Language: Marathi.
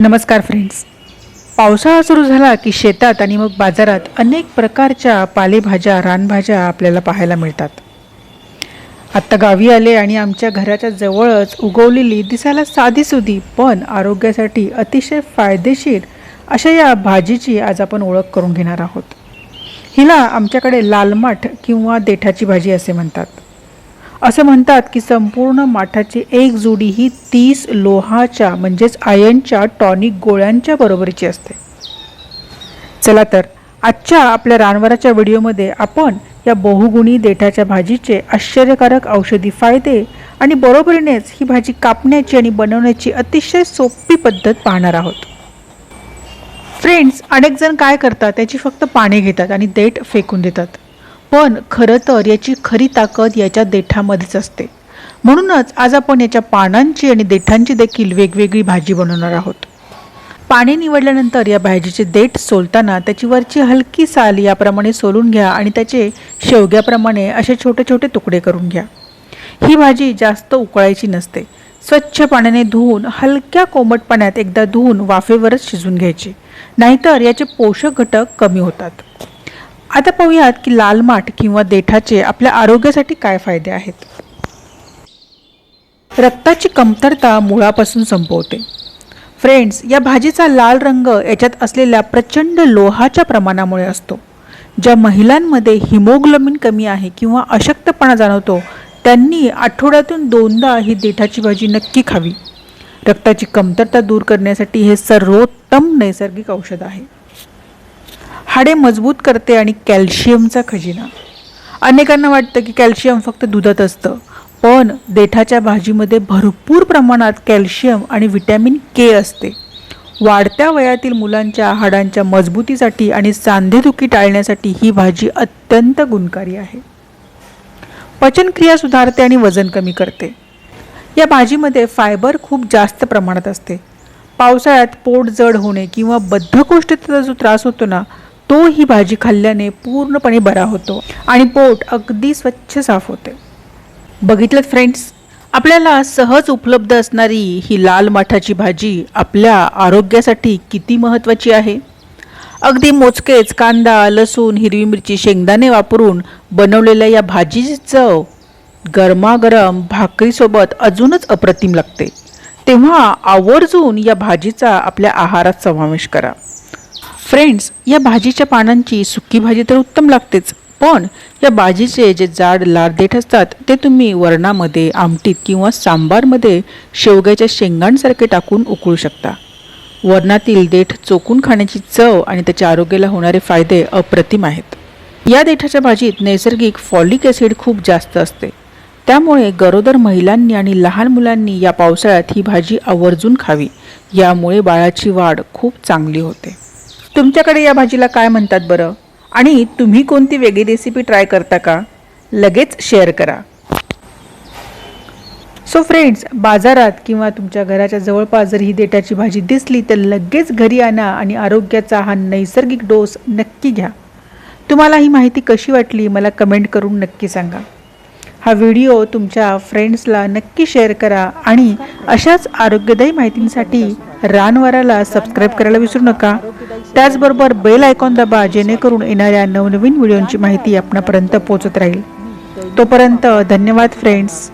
नमस्कार फ्रेंड्स. पावसाळा सुरू झाला की शेतात आणि मग बाजारात अनेक प्रकारच्या पालेभाज्या, रानभाज्या आपल्याला पाहायला मिळतात. आत्ता गावी आले आणि आमच्या घराच्या जवळच उगवलेली दिसायला साधीसुधी पण आरोग्यासाठी अतिशय फायदेशीर अशा या भाजीची आज आपण ओळख करून घेणार आहोत. हिला आमच्याकडे लाल माठ किंवा देठाची भाजी असे म्हणतात. असं म्हणतात की संपूर्ण माठाची एक जोडी ही 30 लोहाच्या म्हणजेच आयर्नच्या टॉनिक गोळ्यांच्या बरोबरीची असते. चला तर आजच्या आपल्या रानवराच्या व्हिडिओमध्ये आपण या बहुगुणी देठाच्या भाजीचे आश्चर्यकारक औषधी फायदे आणि बरोबरीनेच ही भाजी कापण्याची आणि बनवण्याची अतिशय सोपी पद्धत पाहणार आहोत. फ्रेंड्स, अनेक जण काय करतात, त्याची फक्त पाने घेतात आणि देठ फेकून देतात. पण खरं तर याची खरी ताकद याच्या देठामध्येच असते. म्हणूनच आज आपण याच्या पानांची आणि देठांची देखील वेगवेगळी भाजी बनवणार आहोत. पाने निवडल्यानंतर या भाजीचे देठ सोलताना त्याची वरची हलकी साल याप्रमाणे सोलून घ्या आणि त्याचे शेवग्याप्रमाणे असे छोटे छोटे तुकडे करून घ्या. ही भाजी जास्त उकळायची नसते. स्वच्छ पाण्याने धुवून हलक्या कोमट पाण्यात एकदा धुवून वाफेवरच शिजून घ्यायची, नाहीतर याचे पोषक घटक कमी होतात. आता पाहूयात की लाल माठ किंवा देठाचे आपल्या आरोग्यासाठी काय फायदे आहेत. रक्ताची कमतरता मुळापासून संपवते. फ्रेंड्स, या भाजीचा लाल रंग याच्यात असलेल्या प्रचंड लोहाच्या प्रमाणामुळे असतो. ज्या महिलांमध्ये हिमोग्लोबिन कमी आहे किंवा अशक्तपणा जाणवतो त्यांनी आठवड्यातून 2दा ही देठाची भाजी नक्की खावी. रक्ताची कमतरता दूर करण्यासाठी हे सर्वोत्तम नैसर्गिक औषध आहे. हाडे मजबूत करते आणि कॅल्शियमचा खजिना. अनेकांना वाटतं की कॅल्शियम फक्त दुधात असतं, पण देठाच्या भाजीमध्ये भरपूर प्रमाणात कॅल्शियम आणि व्हिटॅमिन के असते. वाढत्या वयातील मुलांच्या हाडांच्या मजबूतीसाठी आणि सांधेदुखी टाळण्यासाठी ही भाजी अत्यंत गुणकारी आहे. पचनक्रिया सुधारते आणि वजन कमी करते. या भाजीमध्ये फायबर खूप जास्त प्रमाणात असते. पावसाळ्यात पोट जड होणे किंवा बद्धकोष्ठतेचा जो त्रास होतो ना, तो ही भाजी खाल्ल्याने पूर्णपणे बरा होतो आणि पोट अगदी स्वच्छ साफ होते. बघितलं फ्रेंड्स, आपल्याला सहज उपलब्ध असणारी ही लाल माठाची भाजी आपल्या आरोग्यासाठी किती महत्त्वाची आहे. अगदी मोजकेच कांदा, लसूण, हिरवी मिरची, शेंगदाणे वापरून बनवलेल्या या भाजीची चव गरमागरम भाकरीसोबत अजूनच अप्रतिम लागते. तेव्हा आवर्जून या भाजीचा आपल्या आहारात समावेश करा. फ्रेंड्स, या भाजीच्या पानांची सुकी भाजी तर उत्तम लागतेच, पण या भाजीचे जे जाड लाल देठ असतात ते तुम्ही वरणामध्ये, आमटीत किंवा सांबारमध्ये शेवग्याच्या शेंगांसारखे टाकून उकळू शकता. वरणातील देठ चोखून खाण्याची चव आणि त्याच्या आरोग्याला होणारे फायदे अप्रतिम आहेत. या देठाच्या भाजीत नैसर्गिक फॉलिक ॲसिड खूप जास्त असते. त्यामुळे गरोदर महिलांनी आणि लहान मुलांनी या पावसाळ्यात ही भाजी आवर्जून खावी. यामुळे बाळाची वाढ खूप चांगली होते. तुमच्याकडे या भाजीला काय म्हणतात बरं? आणि तुम्ही कोणती वेगळी रेसिपी ट्राय करता का? लगेच शेअर करा. सो फ्रेंड्स, बाजारात किंवा तुमच्या घराच्या जवळपास जर ही देठाची भाजी दिसली तर लगेच घरी आणा आणि आरोग्याचा हा नैसर्गिक डोस नक्की घ्या. तुम्हाला ही माहिती कशी वाटली मला कमेंट करून नक्की सांगा. हा व्हिडिओ तुमच्या फ्रेंड्सला नक्की शेअर करा आणि अशाच आरोग्यदायी माहितींसाठी रानवराला सबस्क्राईब करायला विसरू नका. त्याचबरोबर बेल आयकॉन दाबा, जेणेकरून येणाऱ्या नवनवीन व्हिडिओंची माहिती आपणापर्यंत पोहोचत राहील. तोपर्यंत धन्यवाद फ्रेंड्स.